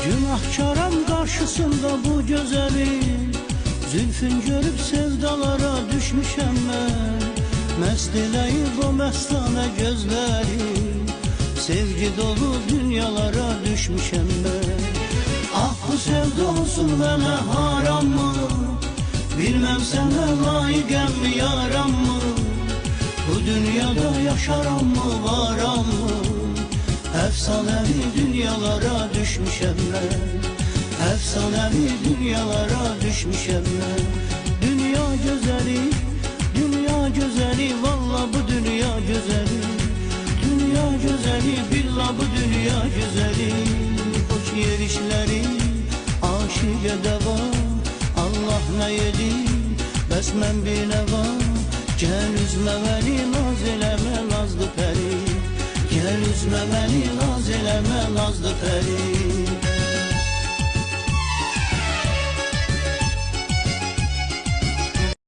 Günahkaram karşısında bu gözeli, zülfün görüp sevdalara düşmüşem ben. Mest eləyib o mestane gözleri, sevgi dolu dünyalara düşmüşem ben. Ah bu sevda olsun mənə haram mı? Bilmem sənə layiqəm mi yaram mı? Bu dünyada yaşaram mı varam mı? Efsanevi dünyalara düşmüşem ben. Efsanevi dünyalara düşmüşem ben. Dünya güzeli, dünya güzeli, valla bu dünya güzeli. Dünya güzeli, billah bu dünya güzeli. Hoş yerişleri, aşık edeva, Allah ne yedi, bəs mən bir nə var? Gəl üzmə məni, naz eləmə, nazlı pəri. Gəl üzmə məni, naz eləmə, nazlı pəri.